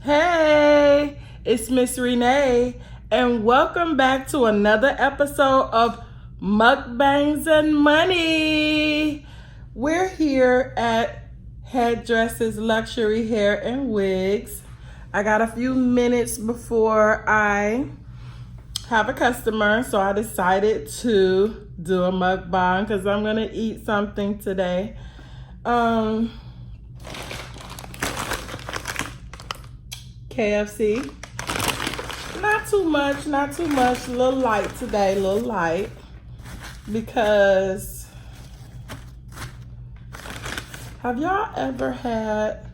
Hey, it's Miss Renee, and welcome back to another episode of Mukbangs and Money. We're here at Hairdressers Luxury Hair and Wigs. I got a few minutes before I have a customer, so I decided to do a mukbang because I'm gonna eat something today. KFC. Not too much, a little light today, a little light. Because have y'all ever had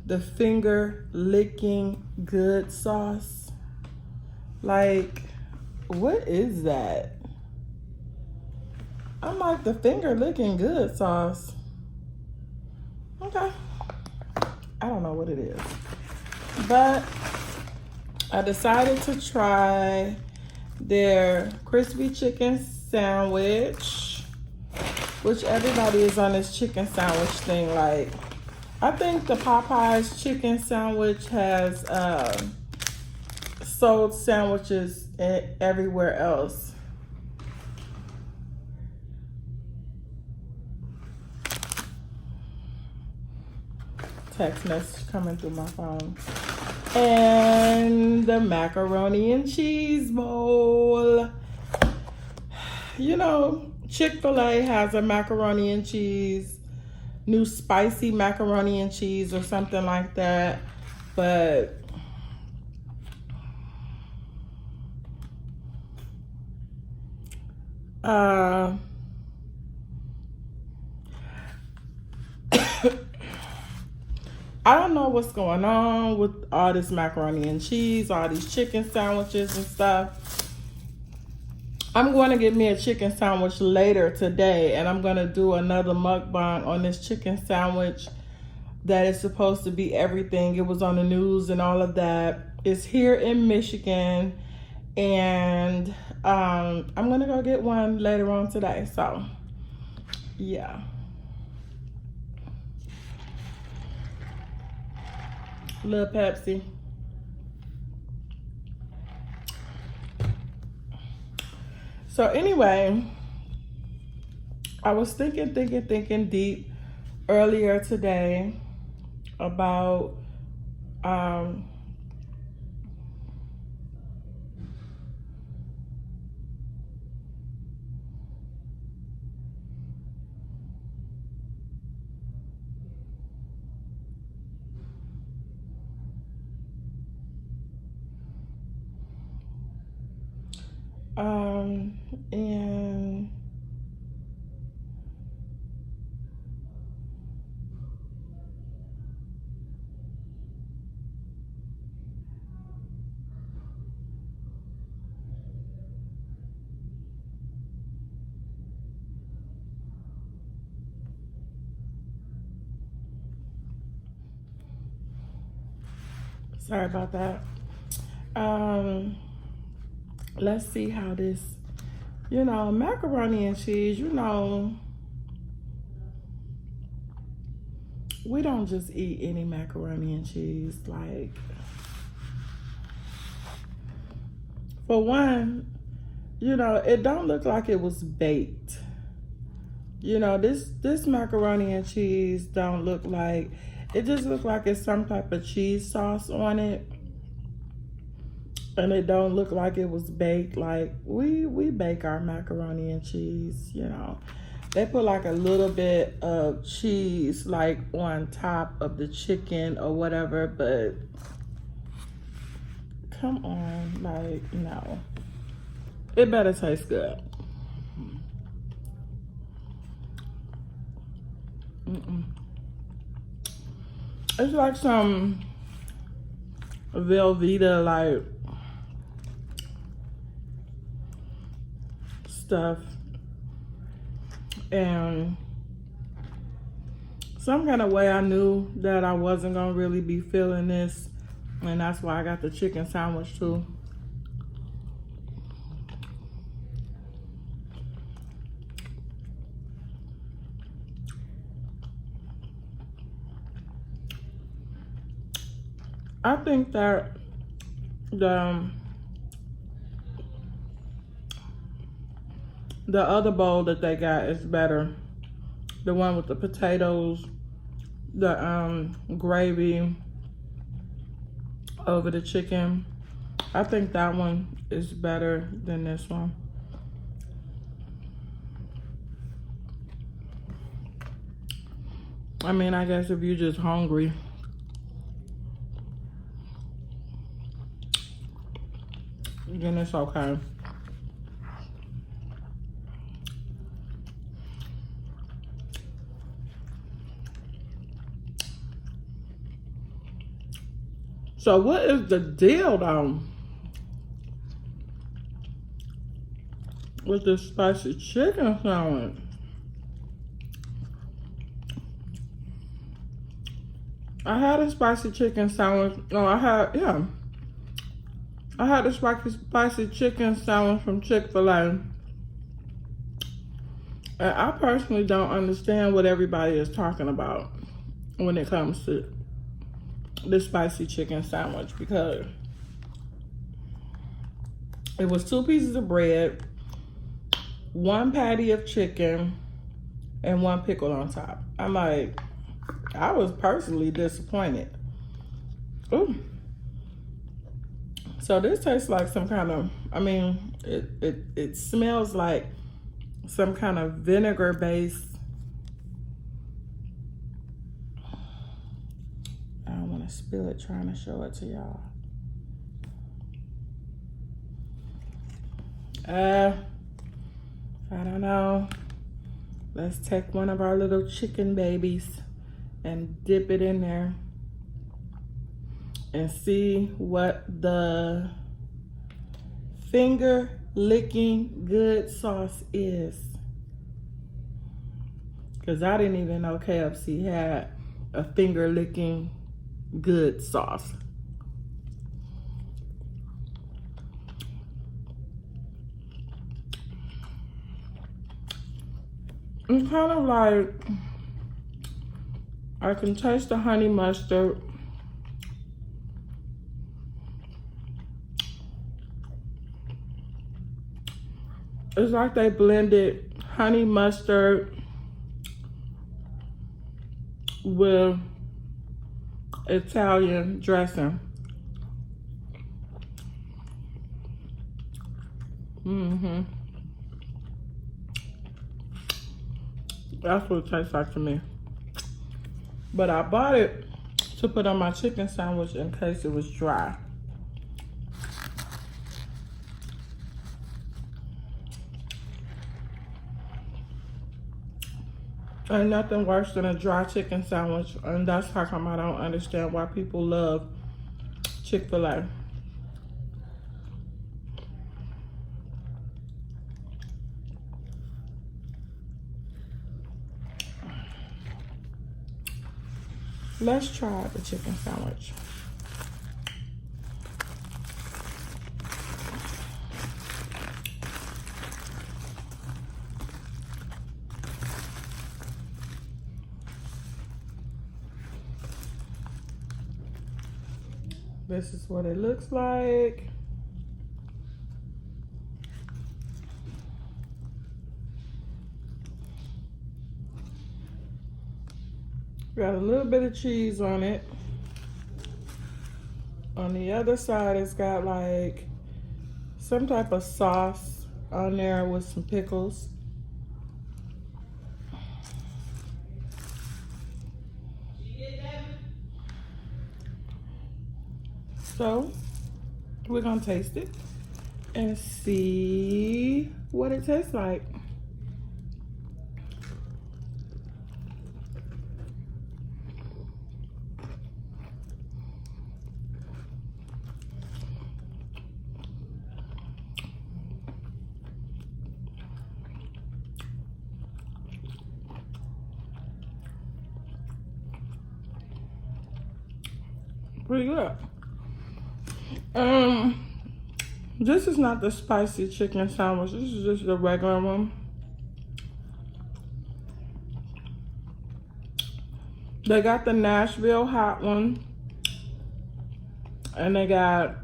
the finger licking good sauce? Like, what is that? I'm like, the finger licking good sauce. Okay. I don't know what it is. But I decided to try their crispy chicken sandwich, which everybody is on this chicken sandwich thing. Like, I think the Popeyes chicken sandwich has sold sandwiches everywhere else. Text message coming through my phone. And the macaroni and cheese bowl. You know, Chick-fil-A has a macaroni and cheese, new spicy macaroni and cheese or something like that. But I don't know what's going on with all this macaroni and cheese, all these chicken sandwiches and stuff. I'm going to get me a chicken sandwich later today, and I'm going to do another mukbang on this chicken sandwich that is supposed to be everything. It was on the news and all of that. It's here in Michigan, and I'm going to go get one later on today. So, yeah. Little Pepsi. So anyway, I was thinking deep earlier today about and sorry about that. Let's see how this, macaroni and cheese, we don't just eat any macaroni and cheese. Like, for one, it don't look like it was baked. This macaroni and cheese don't look like, it just looks like it's some type of cheese sauce on it. And it don't look like it was baked. Like, we bake our macaroni and cheese, They put like a little bit of cheese like on top of the chicken or whatever, but come on, like, no. It better taste good. It's like some Velveeta like stuff, and some kind of way I knew that I wasn't gonna really be feeling this, and that's why I got the chicken sandwich too. I think that the other bowl that they got is better. The one with the potatoes, the gravy over the chicken. I think that one is better than this one. I mean, I guess if you're just hungry. Then it's okay. So what is the deal though with this spicy chicken sandwich? I had a spicy chicken sandwich. No, I had a spicy chicken sandwich from Chick-fil-A. And I personally don't understand what everybody is talking about when it comes to the spicy chicken sandwich, because it was 2 pieces of bread, 1 patty of chicken, and 1 pickle on top. I'm like, I was personally disappointed. Ooh. So this tastes like some kind of, I mean, it smells like some kind of vinegar based. I don't want to spill it trying to show it to y'all. I don't know. Let's take one of our little chicken babies and dip it in there and see what the finger licking good sauce is. Because I didn't even know KFC had a finger licking good sauce. It's kind of like, I can taste the honey mustard. It's like they blended honey mustard with Italian dressing. That's what it tastes like to me. But I bought it to put on my chicken sandwich in case it was dry. Ain't nothing worse than a dry chicken sandwich, and that's how come I don't understand why people love Chick-fil-A. Let's try the chicken sandwich. This is what it looks like. Got a little bit of cheese on it. On the other side, it's got like some type of sauce on there with some pickles. So we're gonna taste it and see what it tastes like. Pretty good. This is not the spicy chicken sandwich. This is just the regular one. They got the Nashville hot one. And they got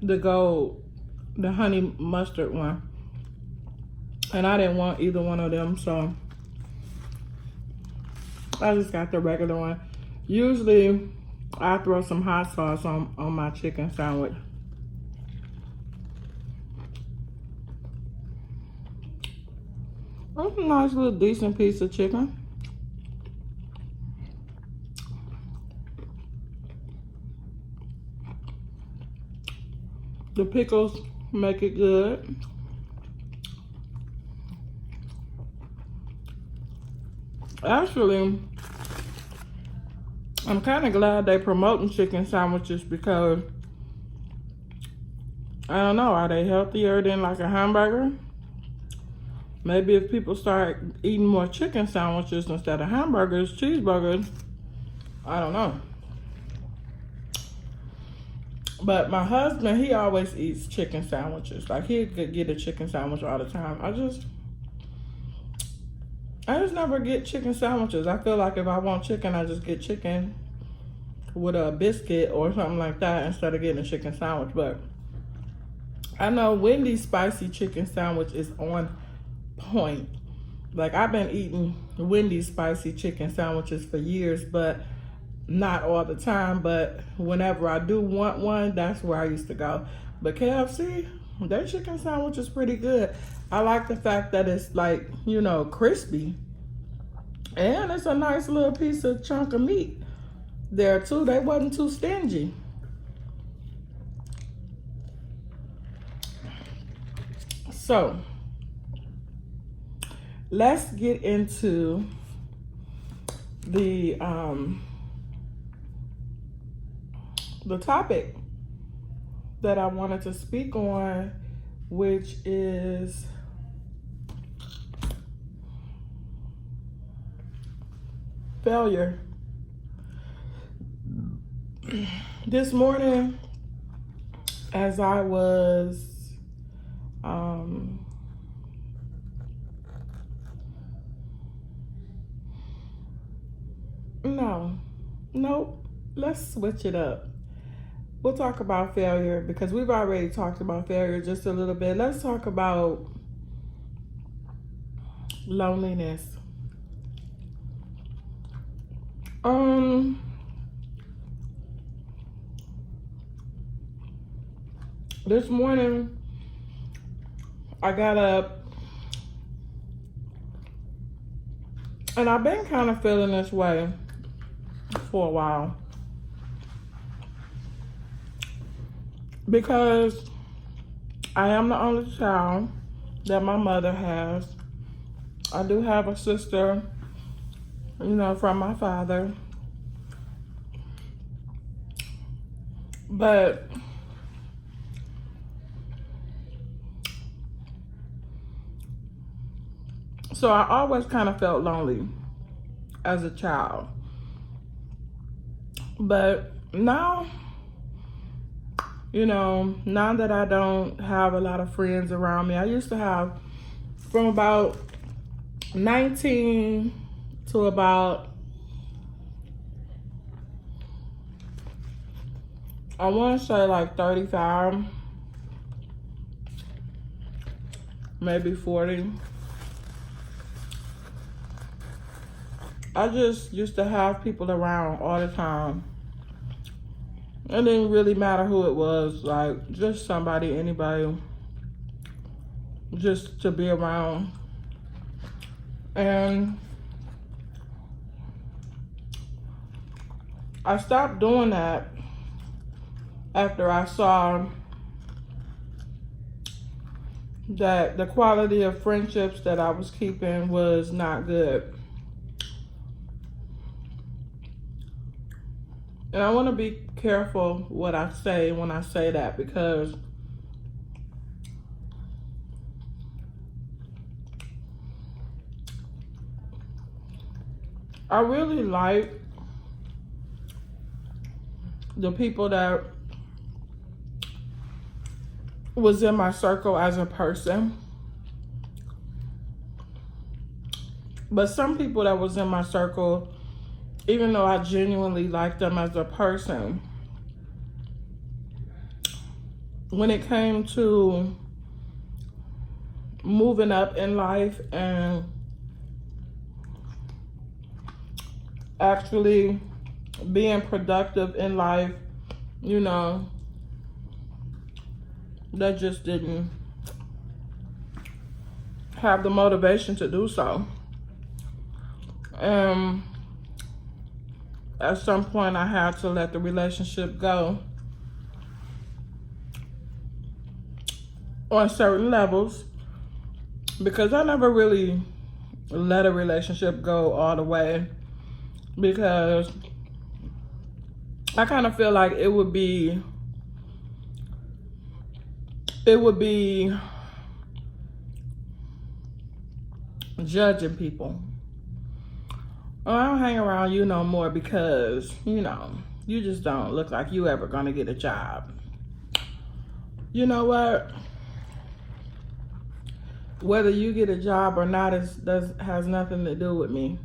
the honey mustard one. And I didn't want either one of them, so I just got the regular one. Usually, I throw some hot sauce on my chicken sandwich. That's a nice little decent piece of chicken. The pickles make it good. Actually, I'm kind of glad they promoting chicken sandwiches because, I don't know, are they healthier than like a hamburger? Maybe if people start eating more chicken sandwiches instead of hamburgers, cheeseburgers, I don't know. But my husband, he always eats chicken sandwiches. Like, he could get a chicken sandwich all the time. I just never get chicken sandwiches. I feel like if I want chicken, I just get chicken with a biscuit or something like that instead of getting a chicken sandwich. But I know Wendy's spicy chicken sandwich is on point. Like, I've been eating Wendy's spicy chicken sandwiches for years, but not all the time. But whenever I do want one, that's where I used to go. But KFC, their chicken sandwich is pretty good. I like the fact that it's like, you know, crispy. And it's a nice little piece of chunk of meat there too. They wasn't too stingy. So, let's get into the topic that I wanted to speak on, which is failure. This morning, as I was nope, let's switch it up. We'll talk about failure because we've already talked about failure just a little bit. Let's talk about loneliness. This morning, I got up, and I've been kind of feeling this way for a while. Because I am the only child that my mother has. I do have a sister, you know, from my father. But so I always kind of felt lonely as a child. But now, you know, now that I don't have a lot of friends around me, I used to have from about 19 to about, I want to say like 35, maybe 40. I just used to have people around all the time. It didn't really matter who it was, like just somebody, anybody, just to be around. And I stopped doing that after I saw that the quality of friendships that I was keeping was not good. And I want to be careful what I say when I say that, because I really like the people that was in my circle as a person. But some people that was in my circle even though I genuinely like them as a person, when it came to moving up in life and actually being productive in life, you know, they just didn't have the motivation to do so. At some point I had to let the relationship go on certain levels, because I never really let a relationship go all the way, because I kind of feel like it would be judging people. Oh, I don't hang around you no more because, you know, you just don't look like you ever gonna get a job. You know what? Whether you get a job or not has nothing to do with me.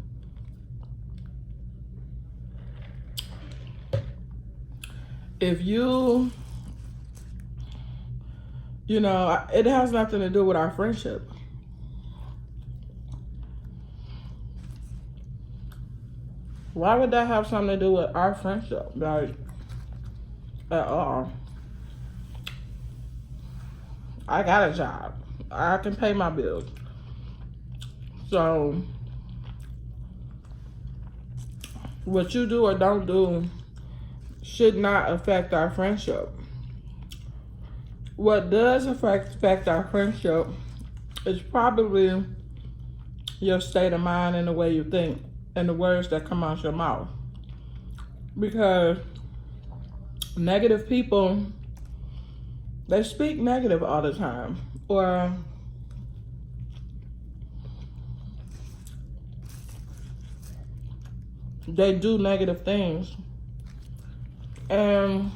If you know, it has nothing to do with our friendship. Why would that have something to do with our friendship? Like, at all. I got a job. I can pay my bills. So, what you do or don't do should not affect our friendship. What does affect our friendship is probably your state of mind and the way you think and the words that come out your mouth. Because negative people, they speak negative all the time, or they do negative things. And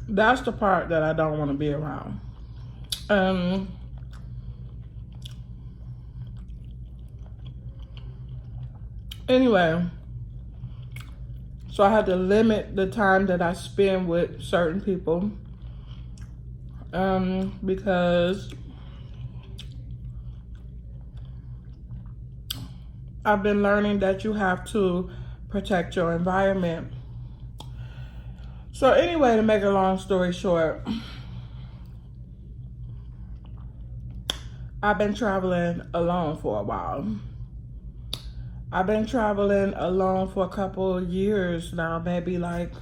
that's the part that I don't want to be around. Anyway, so I had to limit the time that I spend with certain people, because I've been learning that you have to protect your environment. So anyway, to make a long story short, I've been traveling alone for a while. I've been traveling alone for a couple of years now, maybe like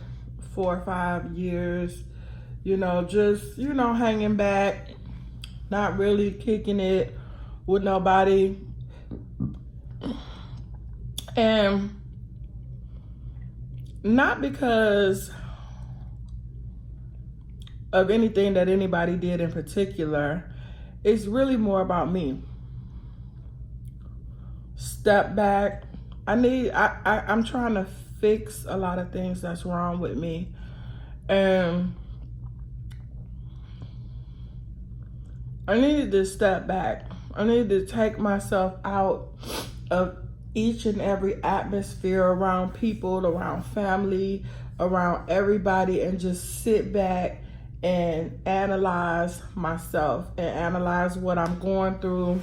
4 or 5 years. You know, just, you know, hanging back, not really kicking it with nobody. And not because of anything that anybody did in particular. It's really more about me. Step back. I'm trying to fix a lot of things that's wrong with me. And I needed to step back. I needed to take myself out of each and every atmosphere around people, around family, around everybody, and just sit back and analyze myself and analyze what I'm going through,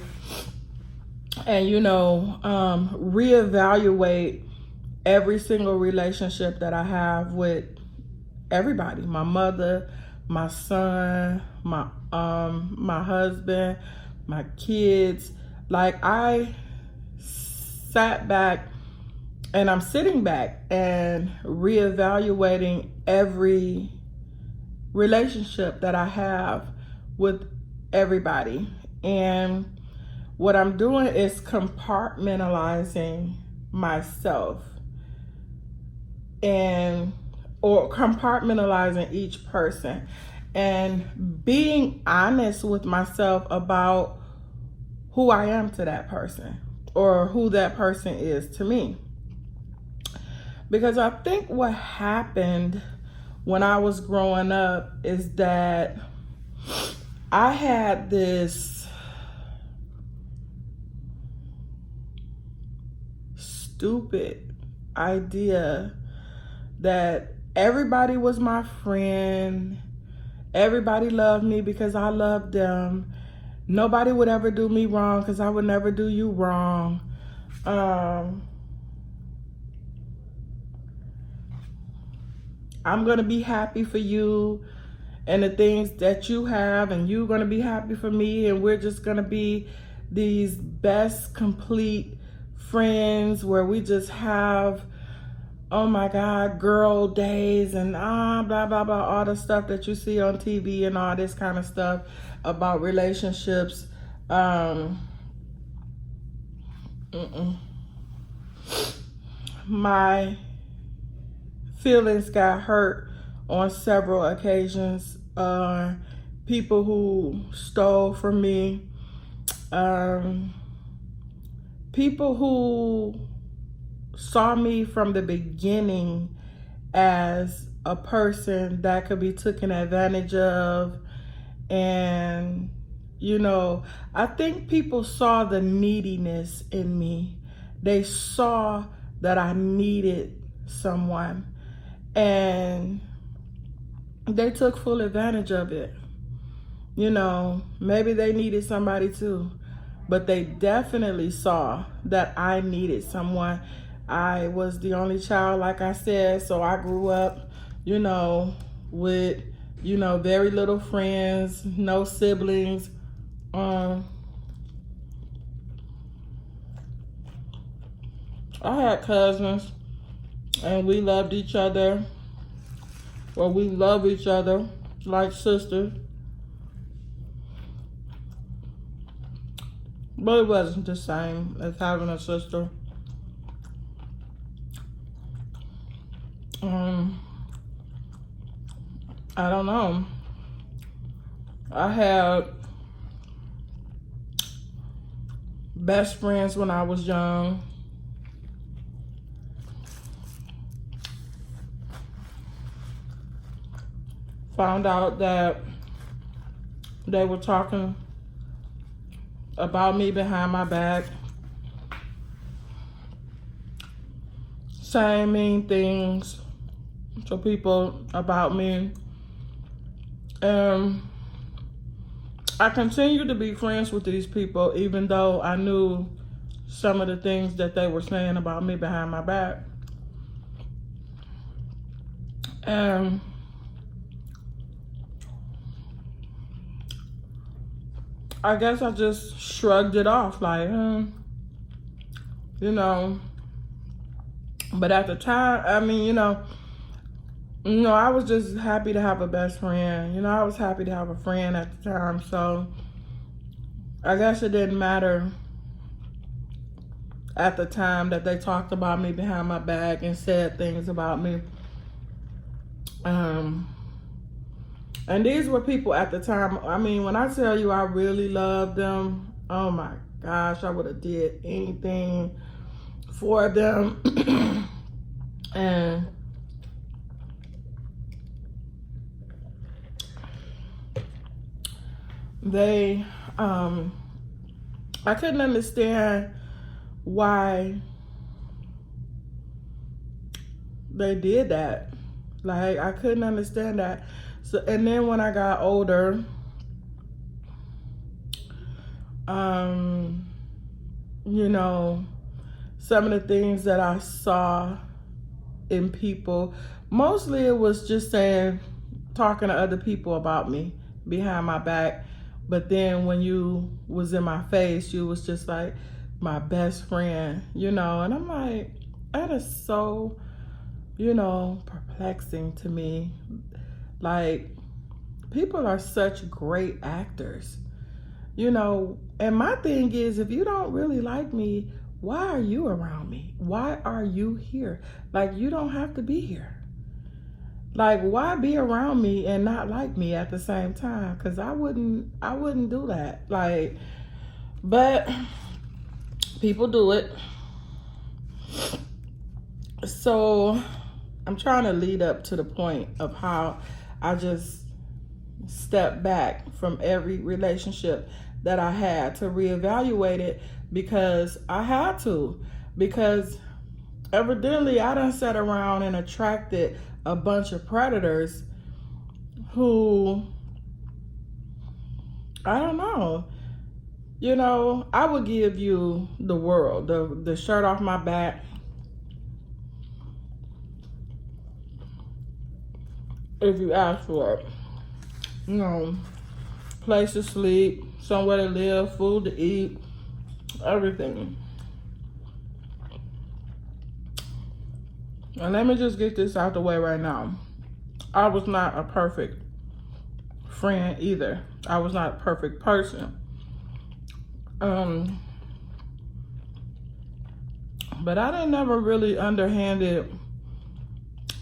and, you know, reevaluate every single relationship that I have with everybody. My mother, my son, my husband, my kids. Like, I sat back, and I'm sitting back and reevaluating every relationship that I have with everybody. And what I'm doing is compartmentalizing myself, or compartmentalizing each person, and being honest with myself about who I am to that person, or who that person is to me. Because I think what happened when I was growing up is that I had this stupid idea that everybody was my friend. Everybody loved me because I loved them. Nobody would ever do me wrong because I would never do you wrong. I'm going to be happy for you and the things that you have, and you're going to be happy for me, and we're just going to be these best complete friends where we just have, oh my God, girl days and blah, blah, blah, all the stuff that you see on TV and all this kind of stuff about relationships. My feelings got hurt on several occasions. People who stole from me, people who saw me from the beginning as a person that could be taken advantage of. And you know, I think people saw the neediness in me. They saw that I needed someone, and they took full advantage of it. You know, maybe they needed somebody too, but they definitely saw that I needed someone. I was the only child, like I said, so I grew up, you know, with, you know, very little friends, no siblings. I had cousins, and we loved each other. Well, we love each other like sisters. But it wasn't the same as having a sister. I don't know. I had best friends when I was young. Found out that they were talking about me behind my back, saying mean things to people about me. I continued to be friends with these people, even though I knew some of the things that they were saying about me behind my back. And I guess I just shrugged it off, like, you know. But at the time, I mean, you know, I was just happy to have a best friend. You know, I was happy to have a friend at the time. So I guess it didn't matter at the time that they talked about me behind my back and said things about me. And these were people at the time. I mean, when I tell you I really loved them, oh my gosh, I would have did anything for them. And they, I couldn't understand why they did that. Like, I couldn't understand that. So, and then when I got older, you know, some of the things that I saw in people, mostly it was just saying, talking to other people about me behind my back. But then when you was in my face, you was just like my best friend, you know. And I'm like, that is so, you know, perplexing to me. Like, people are such great actors, you know. And my thing is, if you don't really like me, why are you around me? Why are you here? Like, you don't have to be here. Like, why be around me and not like me at the same time? Because I wouldn't do that. Like, but people do it. So I'm trying to lead up to the point of how I just stepped back from every relationship that I had to reevaluate it, because I had to. Because evidently I done sat around and attracted a bunch of predators who, I don't know, you know, I would give you the world, the shirt off my back, if you ask for it. You know, place to sleep, somewhere to live, food to eat, everything. And let me just get this out the way right now. I was not a perfect friend either. I was not a perfect person. But I didn't never really underhanded,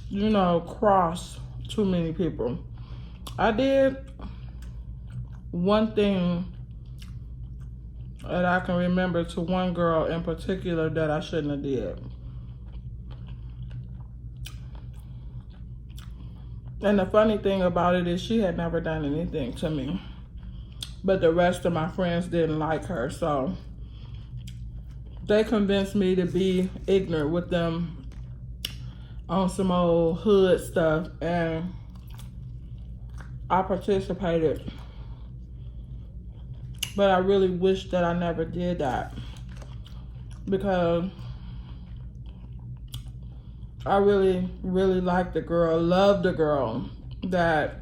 you know, cross too many people. I did one thing that I can remember to one girl in particular that I shouldn't have did. And the funny thing about it is she had never done anything to me. But the rest of my friends didn't like her, so they convinced me to be ignorant with them on some old hood stuff, and I participated. But I really wish that I never did that, because I really, really liked the girl, loved the girl that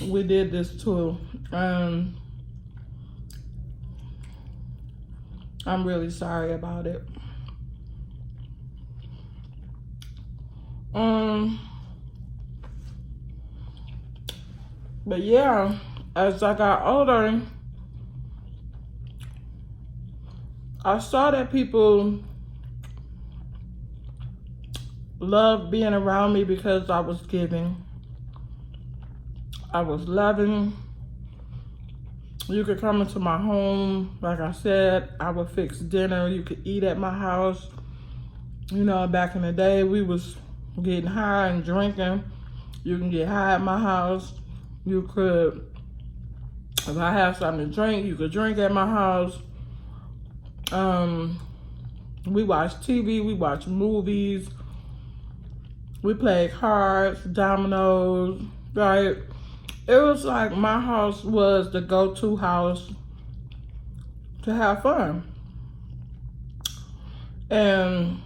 we did this to. I'm really sorry about it. But yeah, as I got older, I saw that people loved being around me because I was giving. I was loving. You could come into my home. Like I said, I would fix dinner. You could eat at my house. You know, back in the day, we was getting high and drinking. You can get high at my house. You could, if I have something to drink, you could drink at my house. We watched TV, we watched movies. We played cards, dominoes, right? It was like my house was the go-to house to have fun. And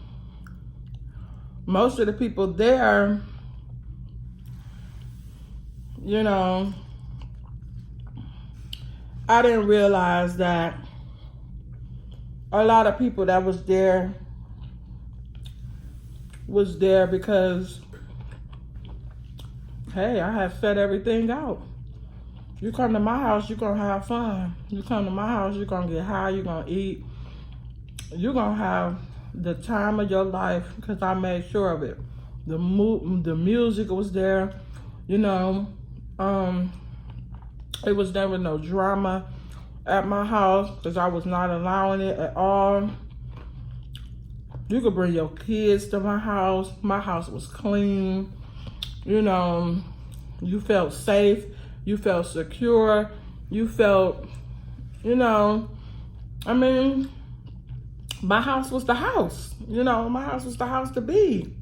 most of the people there, you know, I didn't realize that a lot of people that was there because, hey, I have set everything out. You come to my house, you're gonna have fun. You come to my house, you're gonna get high, you're gonna eat. You're gonna have the time of your life, because I made sure of it. The music was there, you know. It was never no drama at my house, because I was not allowing it at all. You could bring your kids to my house. My house was clean. You know, you felt safe. You felt secure. You felt, you know, I mean, my house was the house. You know, my house was the house to be.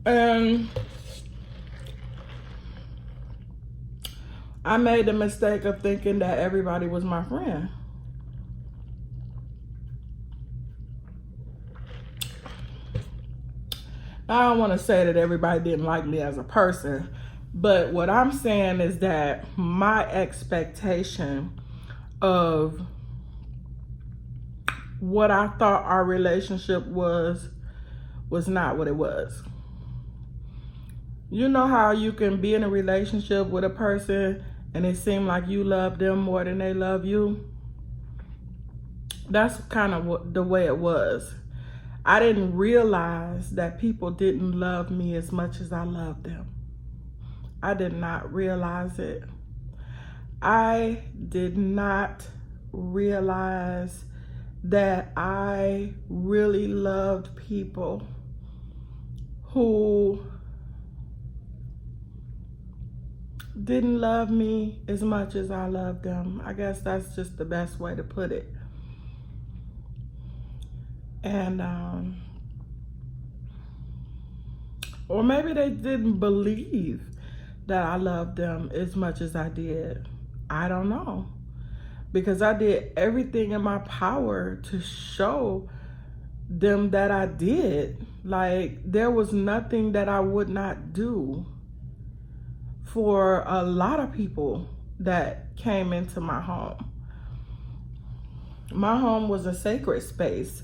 And I made the mistake of thinking that everybody was my friend. I don't want to say that everybody didn't like me as a person, but what I'm saying is that my expectation of what I thought our relationship was not what it was. You know how you can be in a relationship with a person and it seems like you love them more than they love you? That's kind of the way it was. I didn't realize that people didn't love me as much as I loved them. I did not realize it. I did not realize that I really loved people who didn't love me as much as I loved them. I guess that's just the best way to put it. And or maybe they didn't believe that I loved them as much as I did. I don't know, because I did everything in my power to show them that I did. Like, there was nothing that I would not do for a lot of people that came into my home. My home was a sacred space.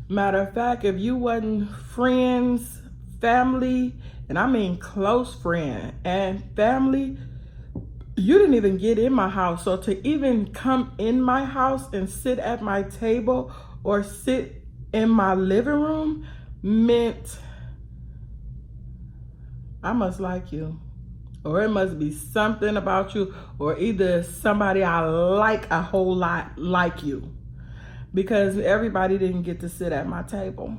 Matter of fact, if you wasn't friends, family, and I mean close friend and family, you didn't even get in my house. So to even come in my house and sit at my table or sit in my living room meant I must like you, or it must be something about you, or either somebody I like a whole lot like you, because everybody didn't get to sit at my table.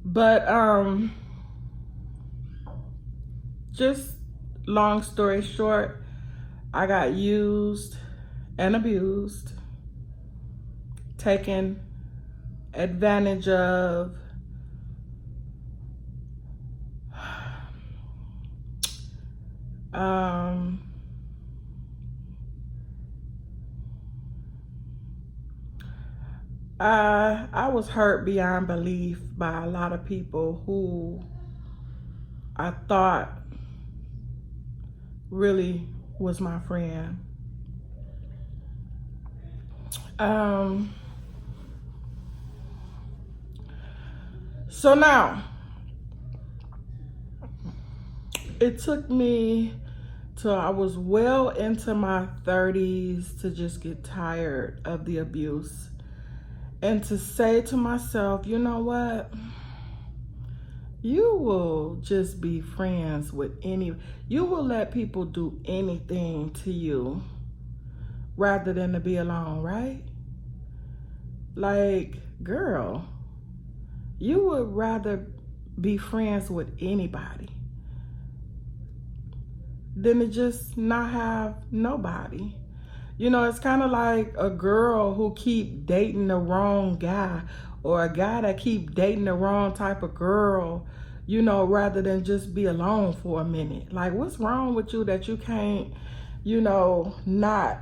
But just long story short, I got used and abused, taken advantage of, I was hurt beyond belief by a lot of people who I thought really was my friend. So now, it took me till I was well into my 30s to just get tired of the abuse and to say to myself, you know what? You will just be friends with you will let people do anything to you rather than to be alone, right? Like, girl, you would rather be friends with anybody than to just not have nobody. You know, it's kind of like a girl who keep dating the wrong guy, or a guy that keep dating the wrong type of girl, you know, rather than just be alone for a minute. Like, what's wrong with you that you can't, you know, not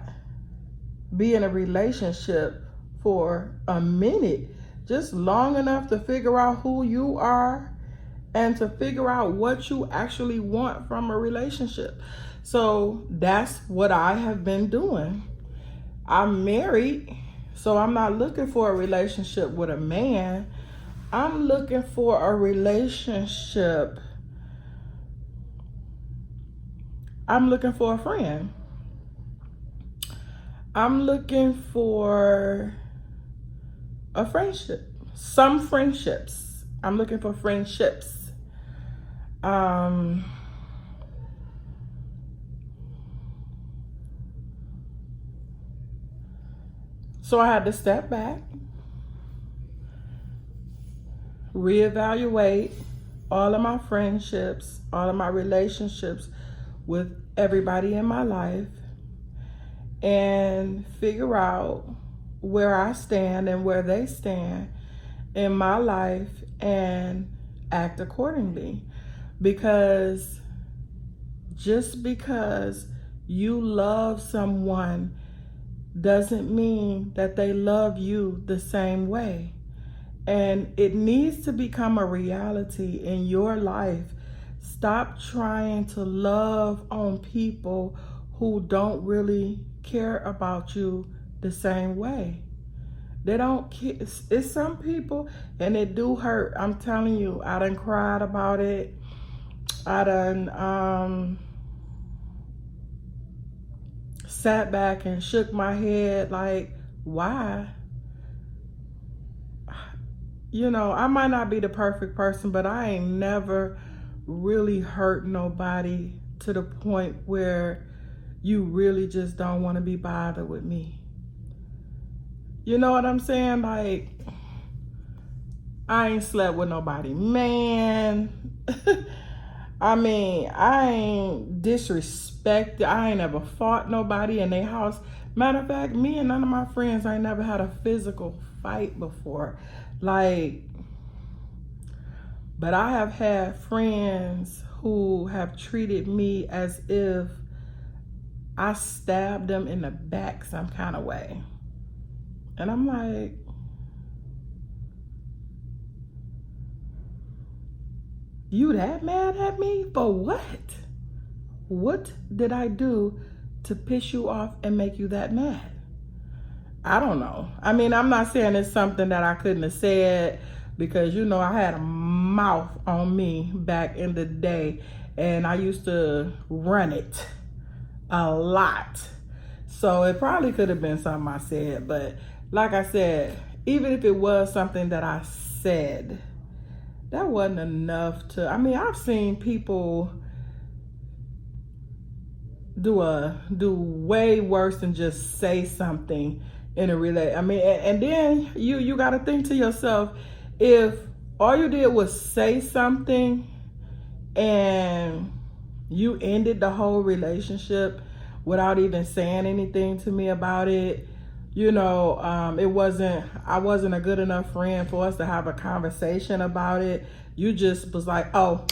be in a relationship for a minute, just long enough to figure out who you are and to figure out what you actually want from a relationship. So that's what I have been doing. I'm married, so I'm not looking for a relationship with a man. I'm looking for a relationship. I'm looking for a friend. I'm looking for a friendship. Some friendships. I'm looking for friendships. So I had to step back, reevaluate all of my friendships, all of my relationships with everybody in my life, and figure out where I stand and where they stand in my life and act accordingly. Because just because you love someone doesn't mean that they love you the same way. And it needs to become a reality in your life. Stop trying to love on people who don't really care about you the same way. They don't care. It's some people, and it do hurt. I'm telling you, I done cried about it. I done sat back and shook my head like, why? You know, I might not be the perfect person, but I ain't never really hurt nobody to the point where you really just don't want to be bothered with me. You know what I'm saying? Like, I ain't slept with nobody, man. I mean, I ain't disrespected. I ain't ever fought nobody in their house. Matter of fact, me and none of my friends, I ain't never had a physical fight before. Like, but I have had friends who have treated me as if I stabbed them in the back some kind of way. And I'm like, you that mad at me? For what? What did I do to piss you off and make you that mad? I don't know. I mean, I'm not saying it's something that I couldn't have said, because, you know, I had a mouth on me back in the day, and I used to run it a lot. So it probably could have been something I said, but like I said, even if it was something that I said, that wasn't enough to, I mean, I've seen people do way worse than just say something in a relay. I mean, and then you got to think to yourself, if all you did was say something and you ended the whole relationship without even saying anything to me about it, you know, I wasn't a good enough friend for us to have a conversation about it. You just was like, oh,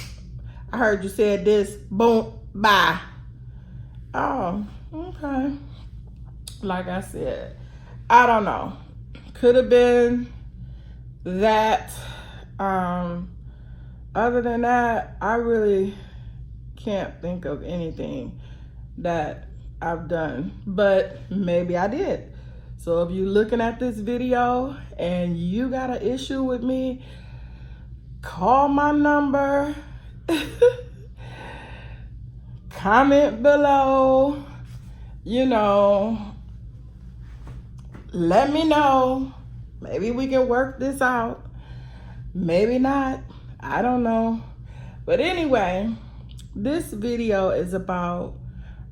I heard you said this, boom, bye. Oh, okay. Like I said, I don't know. Could have been that. Other than that, I really can't think of anything that I've done, but maybe I did. So if you're looking at this video and you got an issue with me, call my number, comment below, you know, let me know. Maybe we can work this out. Maybe not. I don't know. But anyway, this video is about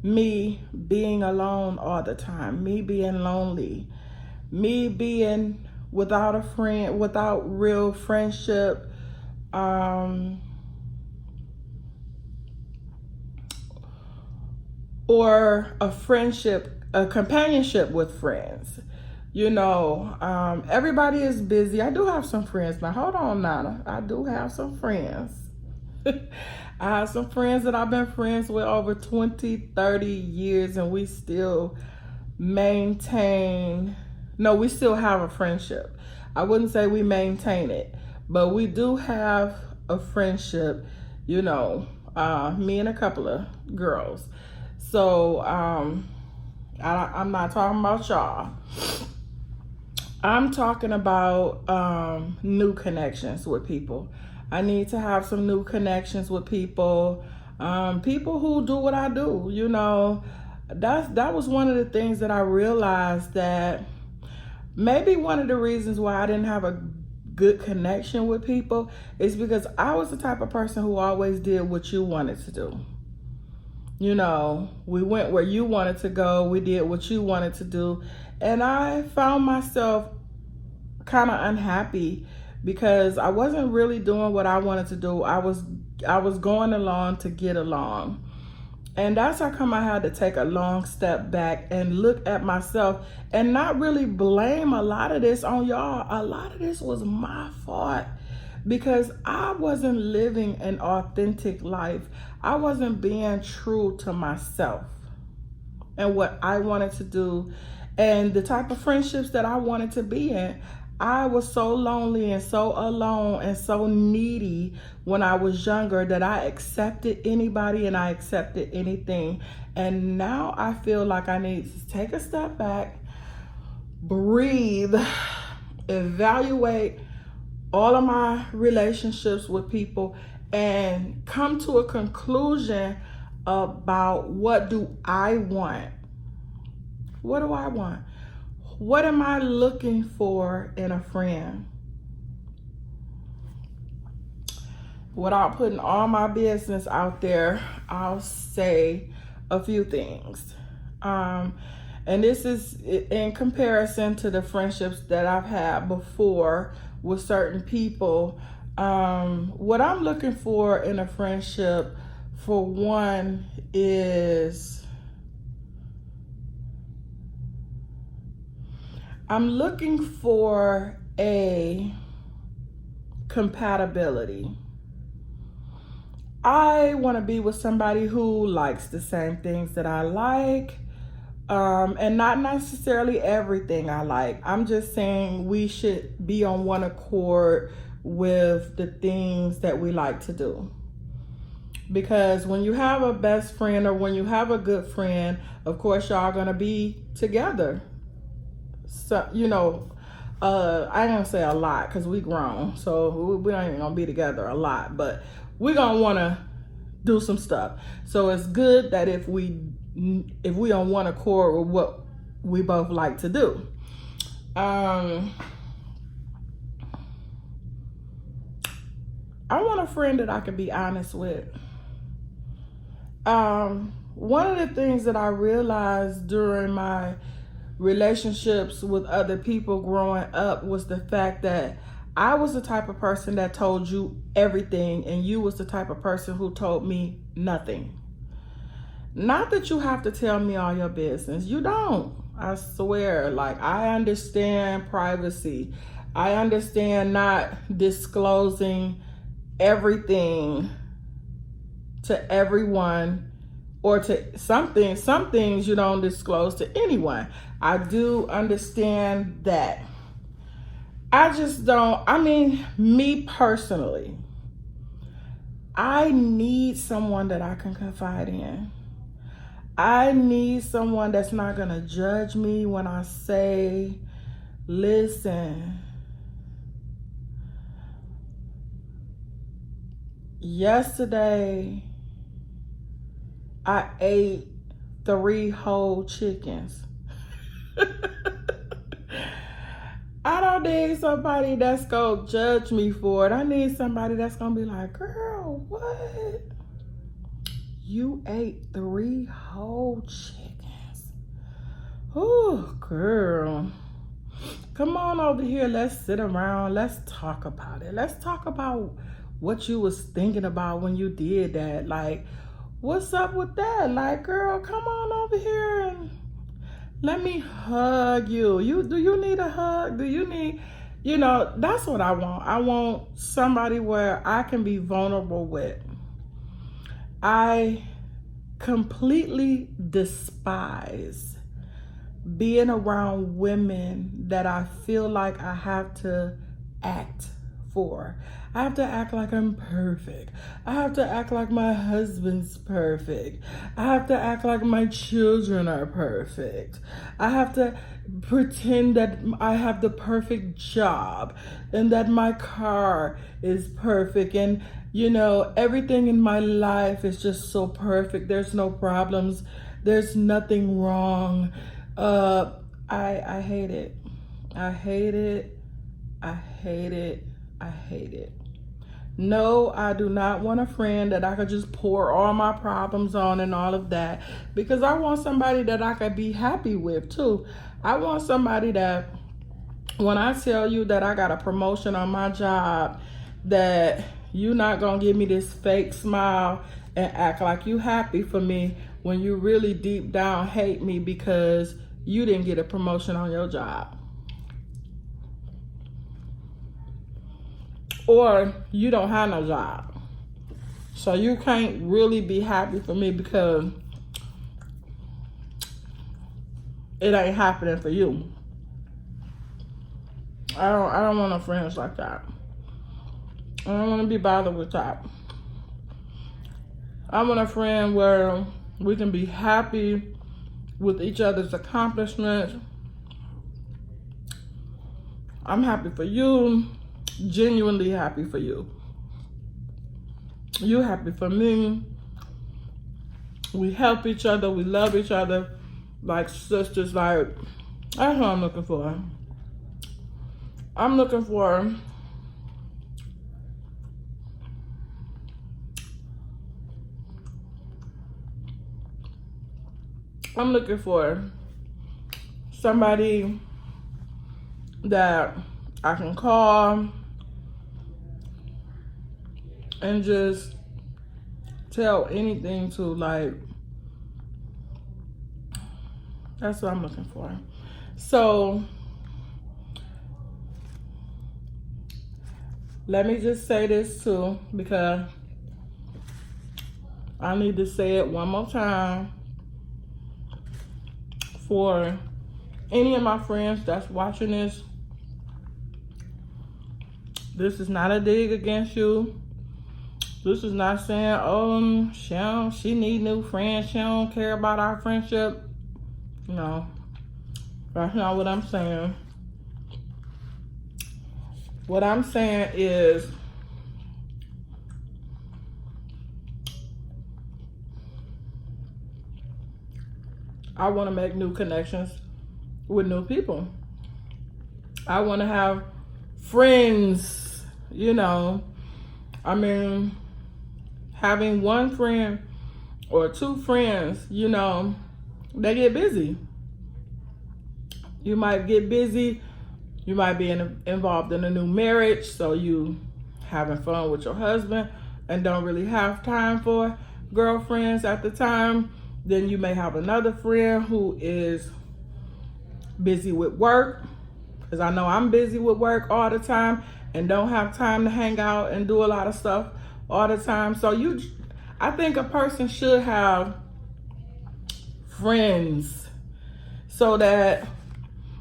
me being alone all the time, me being lonely, me being without a friend, without real friendship, or a friendship, a companionship with friends. You know, everybody is busy. I do have some friends. Now, hold on, Nana. I do have some friends. I have some friends that I've been friends with over 20, 30 years, and we still maintain, no, we still have a friendship. I wouldn't say we maintain it, but we do have a friendship, you know, me and a couple of girls. So, I'm not talking about y'all. I'm talking about new connections with people. I need to have some new connections with people, people who do what I do. You know, that was one of the things that I realized, that maybe one of the reasons why I didn't have a good connection with people is because I was the type of person who always did what you wanted to do. You know, we went where you wanted to go. We did what you wanted to do. And I found myself kind of unhappy because I wasn't really doing what I wanted to do. I was going along to get along. And that's how come I had to take a long step back and look at myself and not really blame a lot of this on y'all. A lot of this was my fault because I wasn't living an authentic life. I wasn't being true to myself and what I wanted to do and the type of friendships that I wanted to be in. I was so lonely and so alone and so needy when I was younger that I accepted anybody and I accepted anything. And now I feel like I need to take a step back, breathe, evaluate all of my relationships with people, and come to a conclusion about what do I want. What do I want? What am I looking for in a friend? Without putting all my business out there, I'll say a few things. And this is in comparison to the friendships that I've had before with certain people. What I'm looking for in a friendship, for one, is I'm looking for a compatibility. I want to be with somebody who likes the same things that I like, and not necessarily everything I like. I'm just saying we should be on one accord with the things that we like to do. Because when you have a best friend or when you have a good friend, of course y'all gonna be together. So, you know, I ain't gonna say a lot because we grown, so we ain't gonna be together a lot, but we're gonna wanna do some stuff. So it's good that if we on one accord with what we both like to do. I want a friend that I can be honest with. One of the things that I realized during my relationships with other people growing up was the fact that I was the type of person that told you everything and you was the type of person who told me nothing. Not that you have to tell me all your business. You don't. I swear. Like, I understand privacy. I understand not disclosing everything to everyone, or to something. Some things you don't disclose to anyone. I do understand that. I just don't, I mean, me personally, I need someone that I can confide in. I need someone that's not gonna judge me when I say, listen, yesterday I ate 3 whole chickens. I don't need somebody that's gonna judge me for it. I need somebody that's gonna be like, girl, what? You ate 3 whole chickens. Oh, girl. Come on over here. Let's sit around. Let's talk about it. Let's talk about what you was thinking about when you did that. Like, what's up with that? Like, girl, come on over here and let me hug you. Do you need a hug? Do you need, that's what I want. I want somebody where I can be vulnerable with. I completely despise being around women that I feel like I have to act for. I have to act like I'm perfect. I have to act like my husband's perfect. I have to act like my children are perfect. I have to pretend that I have the perfect job and that my car is perfect, and everything in my life is just so perfect. There's no problems. There's nothing wrong. I hate it. I hate it. I hate it. I hate it. No, I do not want a friend that I could just pour all my problems on and all of that, because I want somebody that I could be happy with too. I want somebody that when I tell you that I got a promotion on my job, that you're not gonna give me this fake smile and act like you happy for me when you really deep down hate me because you didn't get a promotion on your job. Or you don't have no job. So you can't really be happy for me because it ain't happening for you. I don't want no friends like that. I don't want to be bothered with that. I want a friend where we can be happy with each other's accomplishments. I'm happy for you. Genuinely happy for you. You happy for me. We help each other. We love each other like sisters. Like, that's what I'm looking for. I'm looking for somebody that I can call and just tell anything to, like, that's what I'm looking for. So let me just say this too, because I need to say it one more time for any of my friends that's watching this. This is not a dig against you. This is not saying, oh, she need new friends. She don't care about our friendship. No, that's not what I'm saying. What I'm saying is, I want to make new connections with new people. I want to have friends, you know. I mean, having one friend or two friends, you know, they get busy. You might get busy. You might be involved in a new marriage, so you having fun with your husband and don't really have time for girlfriends at the time. Then you may have another friend who is busy with work, because I know I'm busy with work all the time and don't have time to hang out and do a lot of stuff all the time. So I think a person should have friends, so that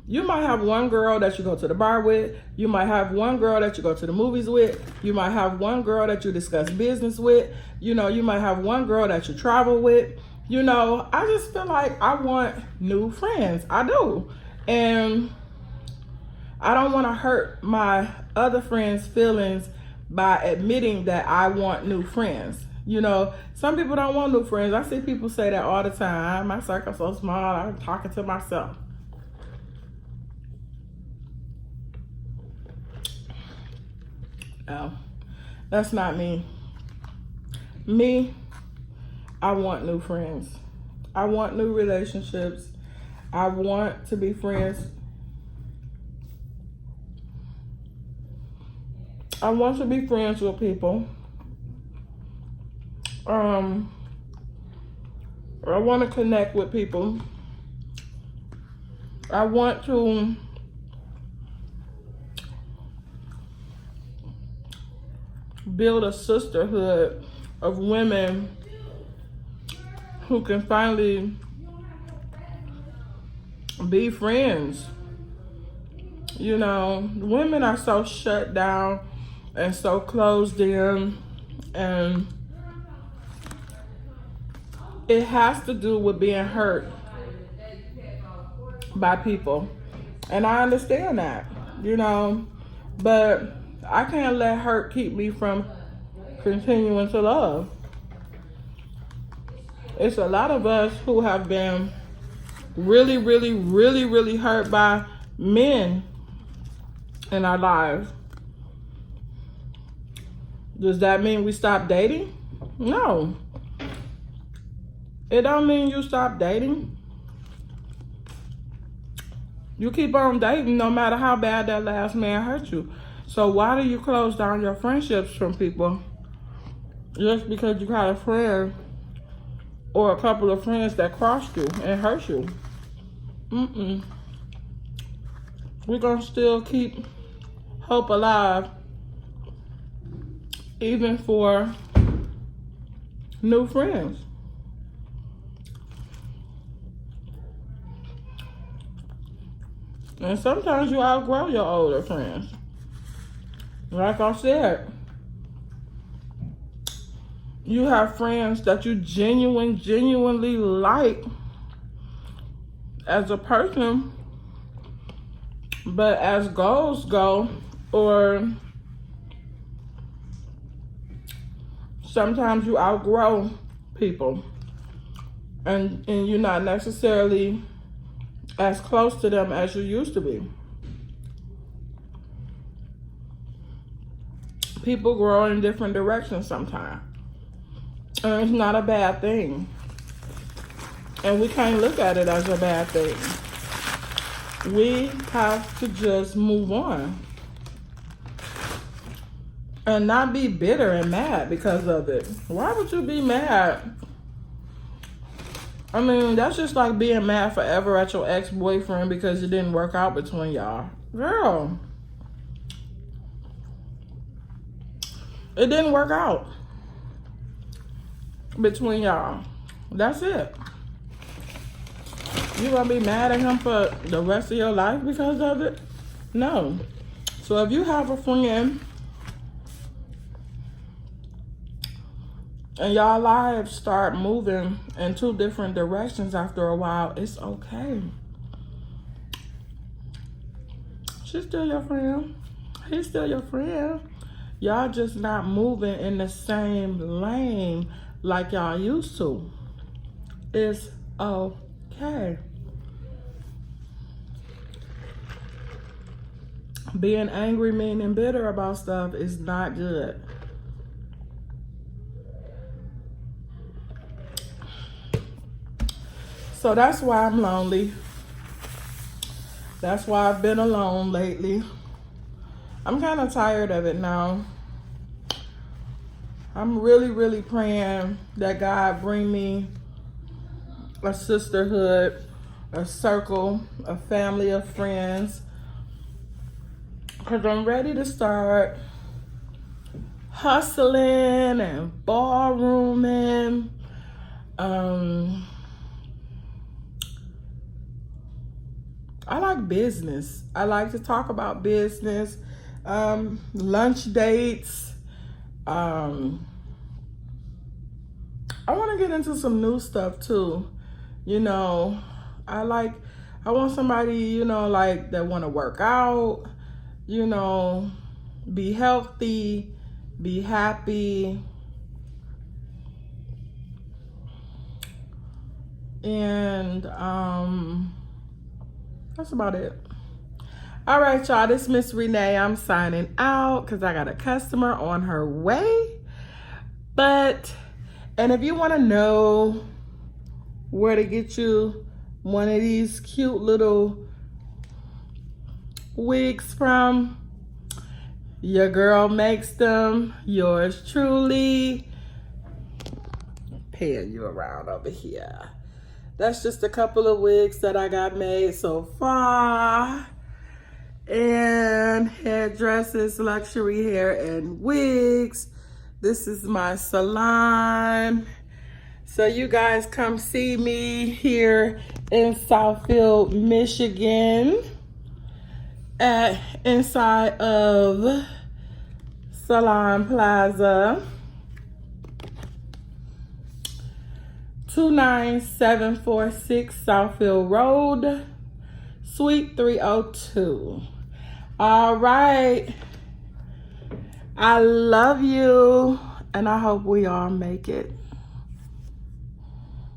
you might have one girl that you go to the bar with. You might have one girl that you go to the movies with. You might have one girl that you discuss business with. You know, you might have one girl that you travel with. You know, I just feel like I want new friends. I do. And I don't want to hurt my other friends' feelings by admitting that I want new friends. You know, some people don't want new friends. I see people say that all the time. My circle's so small, I'm talking to myself. No, that's not me. Me, I want new friends. I want new relationships. I want to be friends. I want to be friends with people. I want to connect with people. I want to build a sisterhood of women who can finally be friends. You know, women are so shut down and so closed in, and it has to do with being hurt by people. And I understand that, you know, but I can't let hurt keep me from continuing to love. It's a lot of us who have been really, really, really, really hurt by men in our lives. Does that mean we stop dating? No. It don't mean you stop dating. You keep on dating no matter how bad that last man hurt you. So why do you close down your friendships from people just because you got a friend or a couple of friends that crossed you and hurt you? We're gonna still keep hope alive, even for new friends. And sometimes you outgrow your older friends. Like I said, you have friends that you genuinely like as a person, but as goals go, or sometimes you outgrow people and you're not necessarily as close to them as you used to be. People grow in different directions sometimes. And it's not a bad thing. And we can't look at it as a bad thing. We have to just move on. and not be bitter and mad because of it. Why would you be mad? I mean, that's just like being mad forever at your ex-boyfriend because it didn't work out between y'all. Girl, it didn't work out between y'all. That's it. You gonna be mad at him for the rest of your life because of it? No. So if you have a friend and y'all lives start moving in two different directions after a while, it's okay. She's still your friend. He's still your friend. Y'all just not moving in the same lane like y'all used to. It's okay. Being angry, mean, and bitter about stuff is not good. So that's why I'm lonely. That's why I've been alone lately. I'm kind of tired of it now. I'm really, really praying that God bring me a sisterhood, a circle, a family of friends. Because I'm ready to start hustling and ballrooming. I like business. I like to talk about business, lunch dates. I want to get into some new stuff too. You know, I want somebody, you know, like that want to work out, you know, be healthy, be happy. And that's about it. All right, y'all, this is Miss Renee. I'm signing out because I got a customer on her way. And if you want to know where to get you one of these cute little wigs from, your girl makes them. Yours truly. Paying you around over here. That's just a couple of wigs that I got made so far. And hairdressers, luxury hair and wigs. This is my salon. So you guys come see me here in Southfield, Michigan. Inside of Salon Plaza. 29746 Southfield Road, Suite 302. All right. I love you, and I hope we all make it.